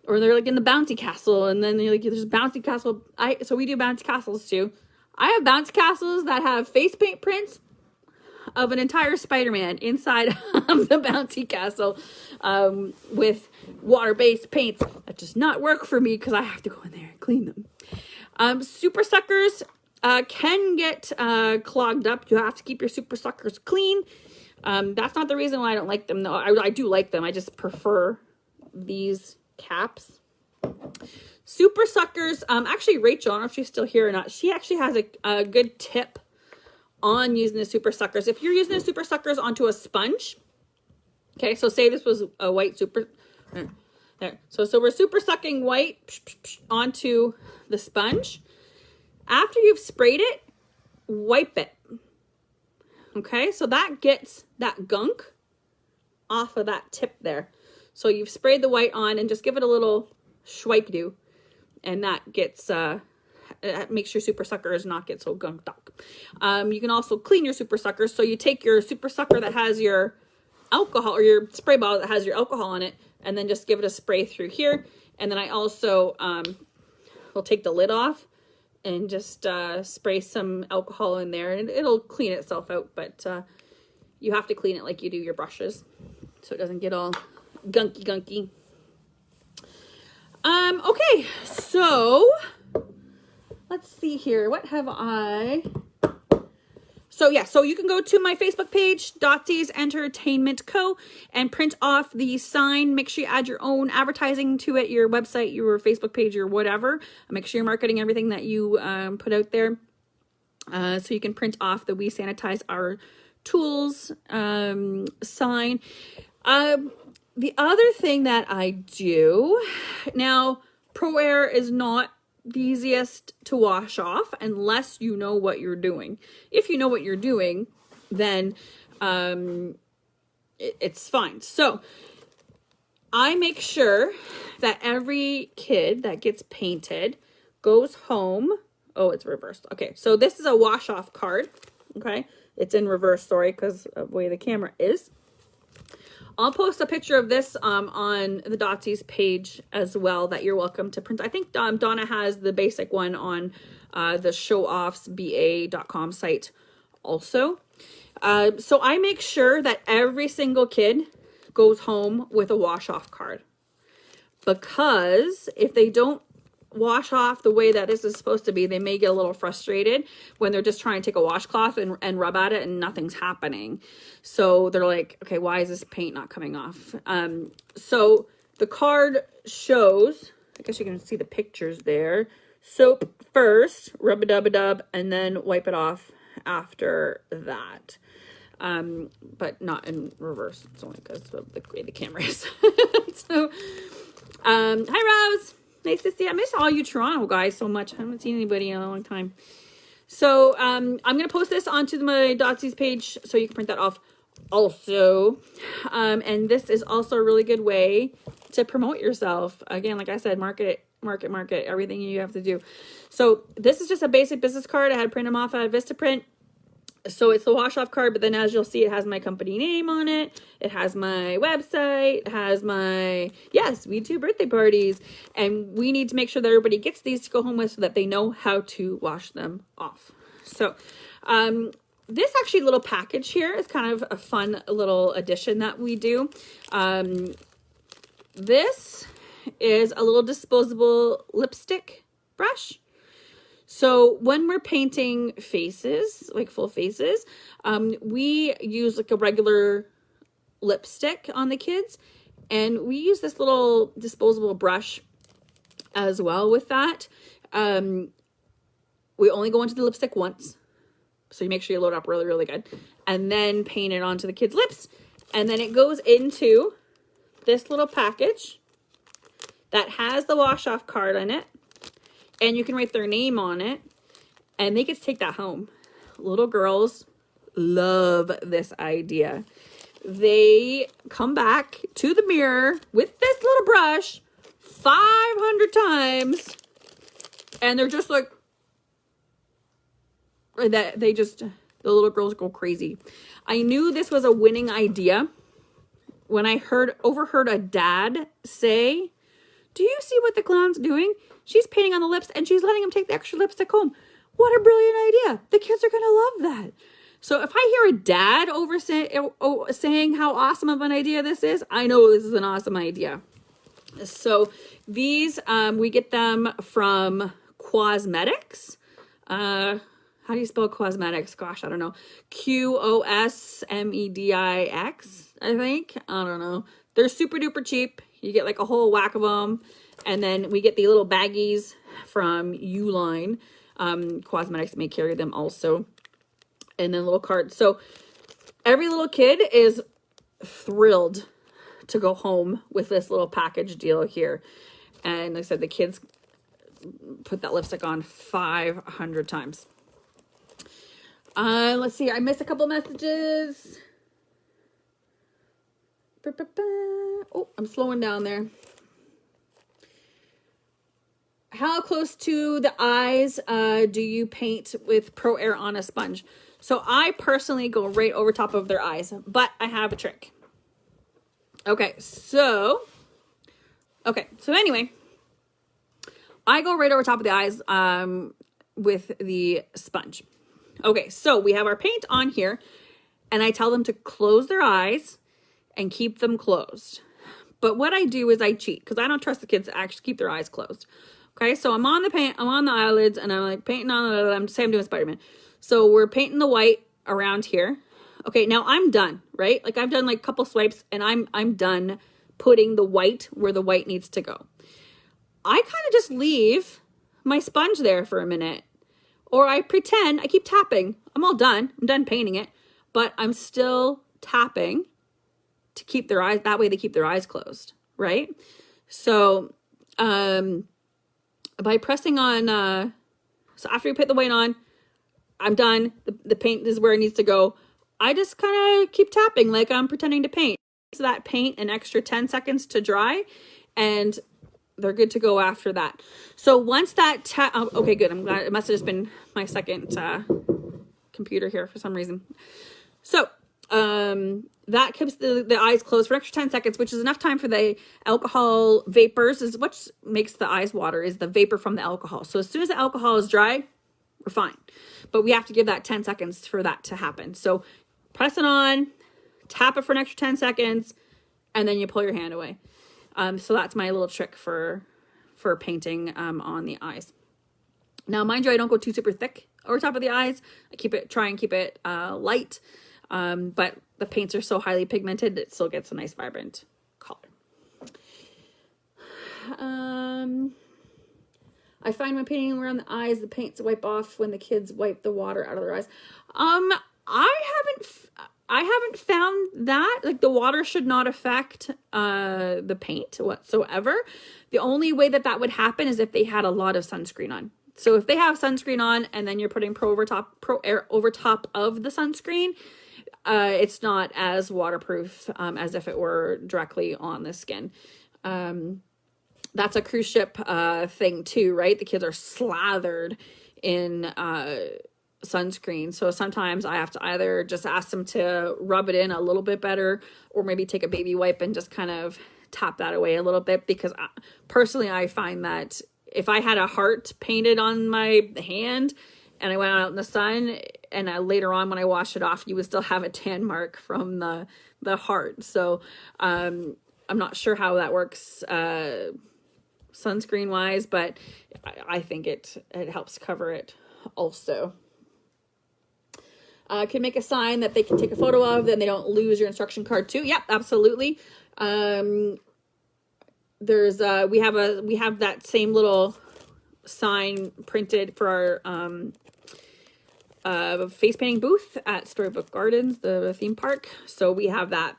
Or they're like in the bouncy castle, and then they're like, there's bouncy castle. So we do bouncy castles too. I have bouncy castles that have face paint prints of an entire Spider-Man inside of the bouncy castle with water-based paints. That does not work for me because I have to go in there and clean them. Super suckers can get clogged up. You have to keep your super suckers clean. That's not the reason why I don't like them, though. I do like them. I just prefer these caps. Super suckers. Actually, Rachel, I don't know if she's still here or not. She actually has a good tip on using the super suckers. If you're using the super suckers onto a sponge, okay, so say this was a white super, there. So we're super sucking white onto the sponge. After you've sprayed it, wipe it. Okay, so that gets that gunk off of that tip there. So you've sprayed the white on and just give it a little schweik-do, and that gets makes your super suckers not get so gunked up. You can also clean your super suckers. So you take your super sucker that has your alcohol, or your spray bottle that has your alcohol in it, and then just give it a spray through here. And then I also will take the lid off and just spray some alcohol in there, and it'll clean itself out. But you have to clean it like you do your brushes, so it doesn't get all gunky. Okay, so let's see here. What have I? So yeah, so you can go to my Facebook page, Dotsy's Entertainment Co., and print off the sign. Make sure you add your own advertising to it, your website, your Facebook page, or whatever. Make sure you're marketing everything that you put out there. So you can print off the We Sanitize Our Tools sign. The other thing that I do, now ProAiir is not the easiest to wash off unless you know what you're doing. If you know what you're doing, then it's fine. So I make sure that every kid that gets painted goes home. Oh, it's reversed. Okay, so this is a wash off card. Okay, it's in reverse, sorry, because of the way the camera is. I'll post a picture of this on the Dotsy's page as well, that you're welcome to print. I think Donna has the basic one on the showoffsba.com site also. So I make sure that every single kid goes home with a wash-off card, because if they don't wash off the way that this is supposed to be, they may get a little frustrated when they're just trying to take a washcloth and rub at it and nothing's happening. So they're like, okay, why is this paint not coming off? So the card shows, I guess you can see the pictures there. Soap first, rub-a-dub-a-dub, and then wipe it off after that. But not in reverse. It's only because of the way the camera is. So, hi Rose. Nice to see you. I miss all you Toronto guys so much. I haven't seen anybody in a long time. So I'm going to post this onto my Dotsy's page so you can print that off also. And this is also a really good way to promote yourself. Again, like I said, market everything you have to do. So this is just a basic business card. I had to print them off out of Vistaprint. So it's the wash off card, but then as you'll see, it has my company name on it. It has my website. It has my, yes, we do birthday parties. And we need to make sure that everybody gets these to go home with so that they know how to wash them off. So this actually little package here is kind of a fun little addition that we do. This is a little disposable lipstick brush. So when we're painting faces, like full faces, we use like a regular lipstick on the kids, and we use this little disposable brush as well with that. We only go into the lipstick once, so you make sure you load up really, really good, and then paint it onto the kids' lips, and then it goes into this little package that has the wash-off card on it. And you can write their name on it, and they get to take that home. Little girls love this idea. They come back to the mirror with this little brush 500 times, and they're just like, that they just, the little girls go crazy. I knew this was a winning idea when I overheard a dad say, "Do you see what the clown's doing? She's painting on the lips and she's letting him take the extra lipstick home. What a brilliant idea. The kids are going to love that." So if I hear a dad saying how awesome of an idea this is, I know this is an awesome idea. So these, we get them from Cosmetics. How do you spell cosmetics? Gosh, I don't know. Qosmedix, I think. I don't know. They're super duper cheap. You get like a whole whack of them. And then we get the little baggies from Uline. Cosmetics may carry them also. And then little cards. So every little kid is thrilled to go home with this little package deal here. And like I said, the kids put that lipstick on 500 times. Let's see. I missed a couple messages. Oh, I'm slowing down there. How close to the eyes do you paint with ProAiir on a sponge? So I personally go right over top of their eyes, but I have a trick. Okay, so anyway, I go right over top of the eyes with the sponge. Okay, so we have our paint on here, and I tell them to close their eyes and keep them closed. But what I do is I cheat, because I don't trust the kids to actually keep their eyes closed. Okay, so I'm on the paint, I'm on the eyelids, and I'm like painting on the, I'm doing Spider-Man. So we're painting the white around here. Okay, now I'm done, right? Like I've done like a couple swipes, and I'm done putting the white where the white needs to go. I kind of just leave my sponge there for a minute, or I pretend, I keep tapping. I'm all done. I'm done painting it, but I'm still tapping to keep their eyes, that way they keep their eyes closed, right? So, by pressing on, so after you put the white on, I'm done. The paint is where it needs to go. I just kind of keep tapping like I'm pretending to paint. So that paint an extra 10 seconds to dry, and they're good to go after that. So once that, okay, good. I'm glad it must have just been my second computer here for some reason. So that keeps the eyes closed for an extra 10 seconds, which is enough time for the alcohol vapors. Is what makes the eyes water, is the vapor from the alcohol. So as soon as the alcohol is dry, we're fine. But we have to give that 10 seconds for that to happen. So press it on, tap it for an extra 10 seconds, and then you pull your hand away. So that's my little trick for painting on the eyes. Now, mind you, I don't go too super thick over top of the eyes. I try and keep it light. But the paints are so highly pigmented, it still gets a nice vibrant color. I find when painting around the eyes, the paints wipe off when the kids wipe the water out of their eyes. I haven't found that. Like, the water should not affect the paint whatsoever. The only way that would happen is if they had a lot of sunscreen on. So if they have sunscreen on and then you're putting ProAiir over top of the sunscreen, it's not as waterproof as if it were directly on the skin. That's a cruise ship thing too, right? The kids are slathered in sunscreen. So sometimes I have to either just ask them to rub it in a little bit better, or maybe take a baby wipe and just kind of tap that away a little bit, because personally I find that if I had a heart painted on my hand and I went out in the sun, and later on when I wash it off, you would still have a tan mark from the heart. So I'm not sure how that works sunscreen wise, but I think it helps cover it also. Can make a sign that they can take a photo of, then they don't lose your instruction card too. Yep, absolutely. There's we have that same little sign printed for our face painting booth at Storybook Gardens, the theme park. So we have that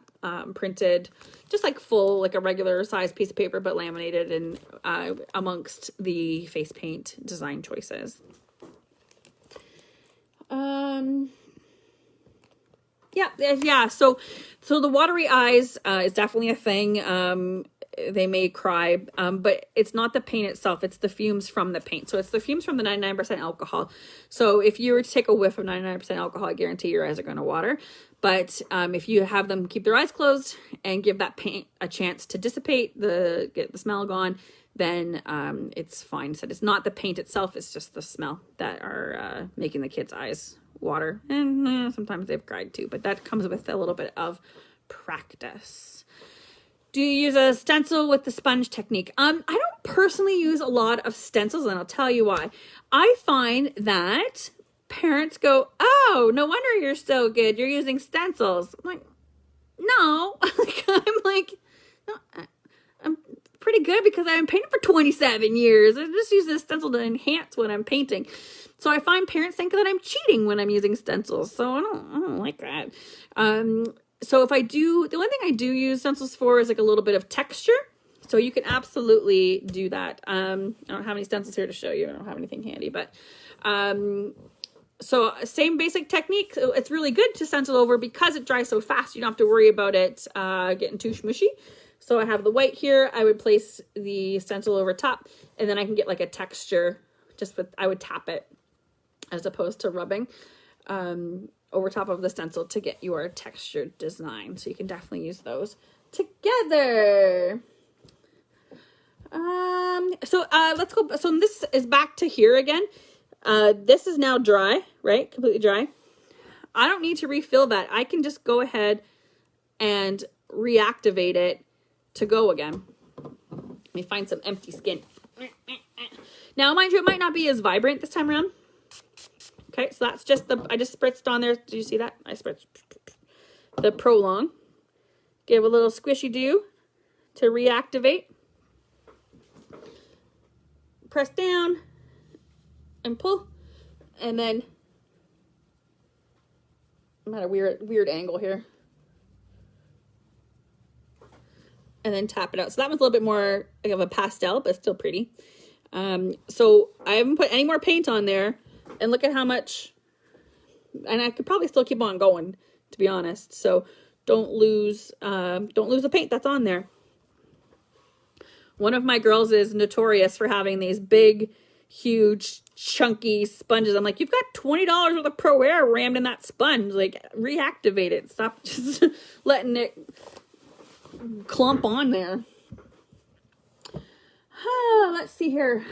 printed just like full, like a regular size piece of paper, but laminated and amongst the face paint design choices. Yeah. So the watery eyes is definitely a thing. They may cry, but it's not the paint itself. It's the fumes from the paint. So it's the fumes from the 99% alcohol. So if you were to take a whiff of 99% alcohol, I guarantee your eyes are going to water. But if you have them keep their eyes closed and give that paint a chance to dissipate, get the smell gone, then it's fine. So it's not the paint itself. It's just the smell that are making the kids' eyes water. And sometimes they've cried too, but that comes with a little bit of practice. Do you use a stencil with the sponge technique? I don't personally use a lot of stencils, and I'll tell you why. I find that parents go, "Oh, no wonder you're so good. You're using stencils." I'm like, no. No, I'm pretty good because I've been painting for 27 years. I just use this stencil to enhance what I'm painting. So I find parents think that I'm cheating when I'm using stencils. So I don't like that. So if I do, the only thing I do use stencils for is like a little bit of texture. So you can absolutely do that. I don't have any stencils here to show you. I don't have anything handy, but so same basic technique. So it's really good to stencil over because it dries so fast. You don't have to worry about it getting too smushy. So I have the white here. I would place the stencil over top, and then I can get like a texture I would tap it as opposed to rubbing over top of the stencil to get your textured design. So you can definitely use those together. Let's go. So this is back to here again. This is now dry, right? Completely dry. I don't need to refill that. I can just go ahead and reactivate it to go again. Let me find some empty skin. Now, mind you, it might not be as vibrant this time around. Okay, so that's just I just spritzed on there. Do you see that? I spritzed the Prolong. Give a little squishy do to reactivate. Press down and pull. And then I'm at a weird angle here. And then tap it out. So that one's a little bit more like of a pastel, but still pretty. So I haven't put any more paint on there. And look at how much, and I could probably still keep on going, to be honest. So don't lose the paint that's on there. One of my girls is notorious for having these big, huge, chunky sponges. I'm like, you've got $20 worth of ProAiir rammed in that sponge. Like, reactivate it. Stop just letting it clump on there. Let's see here.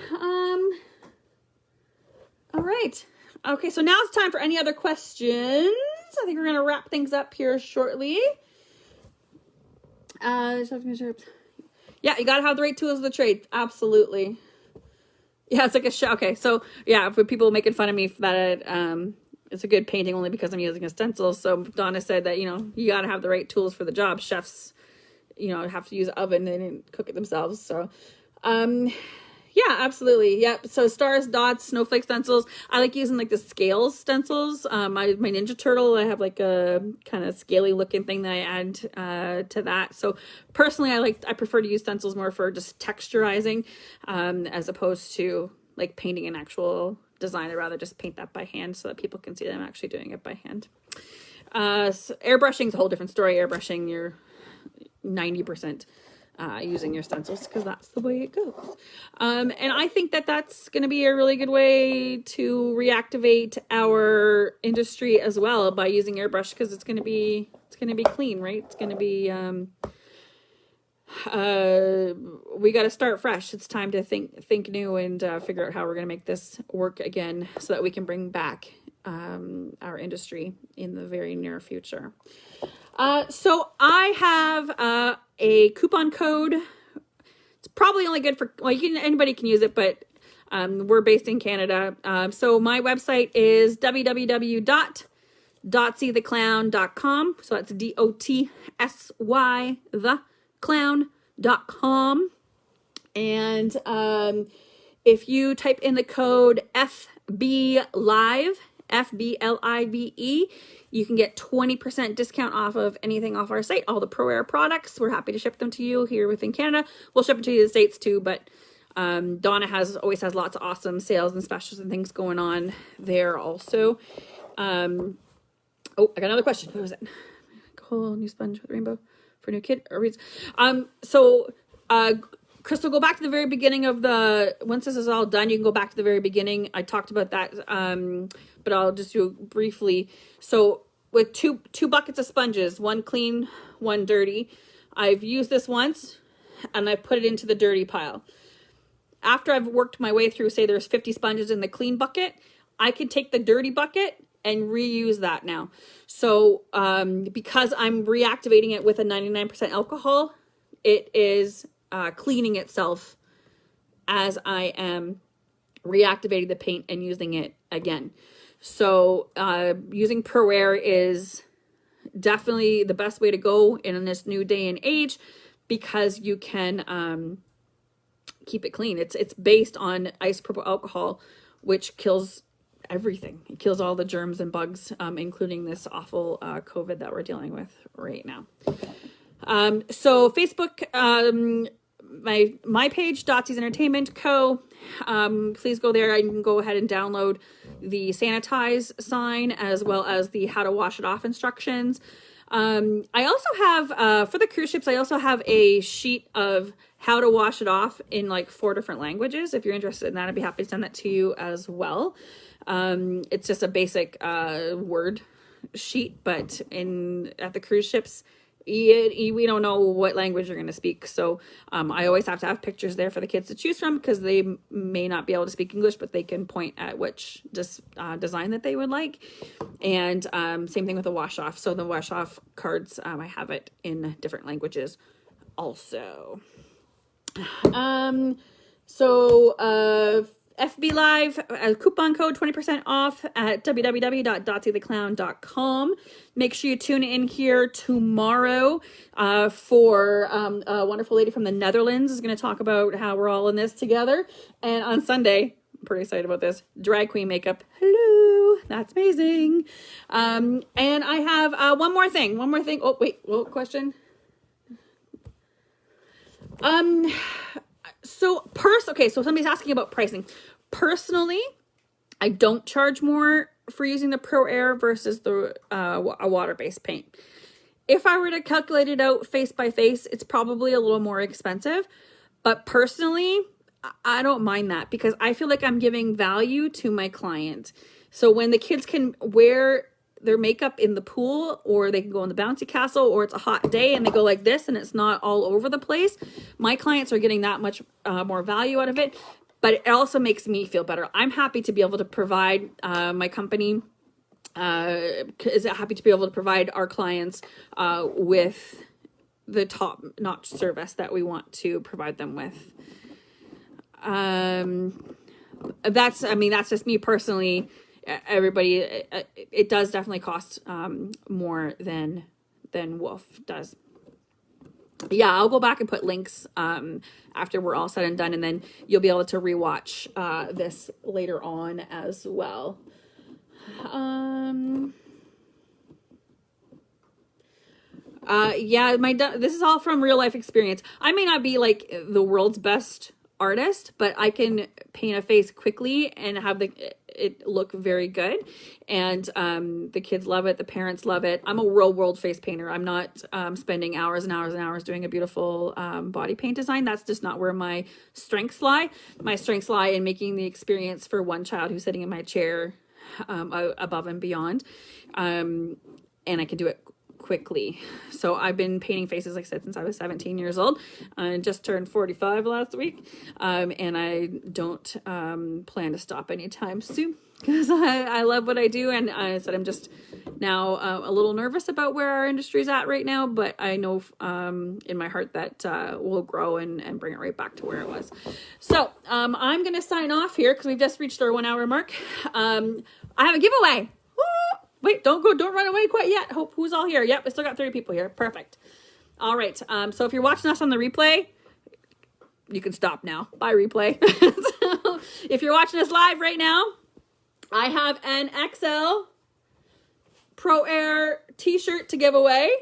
All right. Okay, so now it's time for any other questions. I think we're going to wrap things up here shortly. Yeah, you got to have the right tools of the trade. Absolutely. Yeah, it's like a show. Okay, so yeah, for people making fun of me for that, it's a good painting only because I'm using a stencil. So Donna said that, you got to have the right tools for the job. Chefs, have to use an oven. They didn't cook it themselves. So, yeah, absolutely. Yep. So stars, dots, snowflake stencils. I like using like the scales stencils. My Ninja Turtle, I have like a kind of scaly looking thing that I add to that. So personally, I prefer to use stencils more for just texturizing as opposed to like painting an actual design. I'd rather just paint that by hand so that people can see that I'm actually doing it by hand. So airbrushing is a whole different story. Airbrushing, you're 90% using your stencils, because that's the way it goes. And I think that that's going to be a really good way to reactivate our industry as well, by using airbrush, because it's going to be clean, right? It's going to be we got to start fresh. It's time to think new and figure out how we're going to make this work again, so that we can bring back our industry in the very near future. So I have a coupon code. It's probably only good for, well, anybody can use it, but we're based in Canada. So my website is www.dotsytheclown.com. So that's DOTSY theclown.com. And if you type in the code FBLIVE, FBLIVE, you can get 20% discount off of anything off our site, all the ProAiir products. We're happy to ship them to you here within Canada. We'll ship them to you in the States too, but Donna always has lots of awesome sales and specials and things going on there also. Oh, I got another question. What was it? Cool, new sponge with rainbow for new kid or reads. Crystal, go back to the very beginning of once this is all done, you can go back to the very beginning. I talked about that, but I'll just do it briefly. So with two buckets of sponges, one clean, one dirty, I've used this once and I put it into the dirty pile. After I've worked my way through, say there's 50 sponges in the clean bucket, I can take the dirty bucket and reuse that now. So because I'm reactivating it with a 99% alcohol, it is cleaning itself as I am reactivating the paint and using it again. So using ProAiir is definitely the best way to go in this new day and age, because you can keep it clean. It's based on isopropyl alcohol, which kills everything. It kills all the germs and bugs, including this awful COVID that we're dealing with right now. So Facebook, my page, Dotsy's Entertainment Co. Please go there. You can go ahead and download the sanitize sign, as well as the how to wash it off instructions. I also have, for the cruise ships, I also have a sheet of how to wash it off in like 4 different languages. If you're interested in that, I'd be happy to send that to you as well. It's just a basic word sheet, but at the cruise ships, we don't know what language you're going to speak. So I always have to have pictures there for the kids to choose from, because they may not be able to speak English, but they can point at which design that they would like. And same thing with the wash off. So the wash off cards, I have it in different languages also. FB Live, coupon code 20% off at www.dotsytheclown.com. Make sure you tune in here tomorrow for a wonderful lady from the Netherlands is going to talk about how we're all in this together. And on Sunday, I'm pretty excited about this, drag queen makeup. Hello, that's amazing. And I have one more thing. Oh, wait, question? So somebody's asking about pricing. Personally, I don't charge more for using the ProAiir versus a water-based paint. If I were to calculate it out face by face, it's probably a little more expensive. But personally, I don't mind that, because I feel like I'm giving value to my client. So when the kids can wear their makeup in the pool, or they can go in the bouncy castle, or it's a hot day and they go like this and it's not all over the place, my clients are getting that much more value out of it. But it also makes me feel better. I'm happy to be able to provide, my company is happy to be able to provide our clients with the top-notch service that we want to provide them with. That's just me personally. Everybody, it does definitely cost more than Wolf does. Yeah, I'll go back and put links after we're all said and done, and then you'll be able to rewatch this later on as well. Yeah, this is all from real life experience. I may not be like the world's best artist, but I can paint a face quickly and have it look very good. And the kids love it. The parents love it. I'm a real world face painter. I'm not spending hours and hours and hours doing a beautiful body paint design. That's just not where my strengths lie. My strengths lie in making the experience for one child who's sitting in my chair above and beyond. And I can do it quickly. So I've been painting faces, like I said, since I was 17 years old. I just turned 45 last week. And I don't plan to stop anytime soon, because I love what I do. And I said I'm just now a little nervous about where our industry is at right now, but I know in my heart that we'll grow and bring it right back to where it was. So I'm going to sign off here because we've just reached our 1 hour mark. I have a giveaway. Woo! Wait, don't run away quite yet. Hope who's all here. Yep, we still got 30 people here. Perfect. All right. So if you're watching us on the replay, you can stop now. Bye, replay. So if you're watching us live right now, I have an XL ProAiir t-shirt to give away.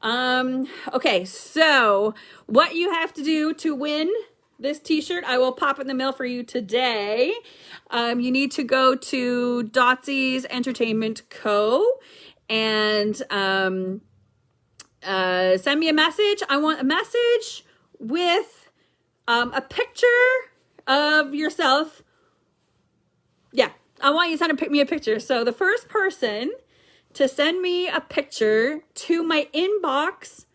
Okay, so what you have to do to win this t-shirt, I will pop in the mail for you today. You need to go to Dotsy's Entertainment Co. and send me a message. I want a message with a picture of yourself. Yeah, I want you to send me a picture. So the first person to send me a picture to my inbox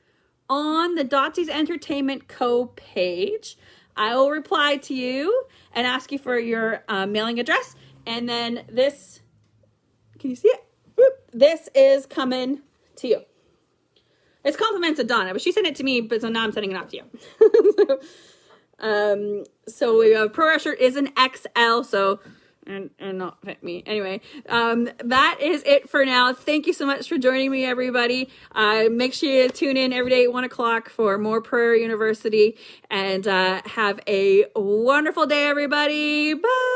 on the Dotsy's Entertainment Co. page, I will reply to you and ask you for your mailing address. And then this, can you see it? Whoop, this is coming to you. It's compliments of Donna, but she sent it to me, but so now I'm sending it off to you. So we have ProAiir shirt is an XL, so and not fit me. Anyway, that is it for now. Thank you so much for joining me, everybody. Make sure you tune in every day at 1 o'clock for more ProAiir University, and have a wonderful day, everybody. Bye.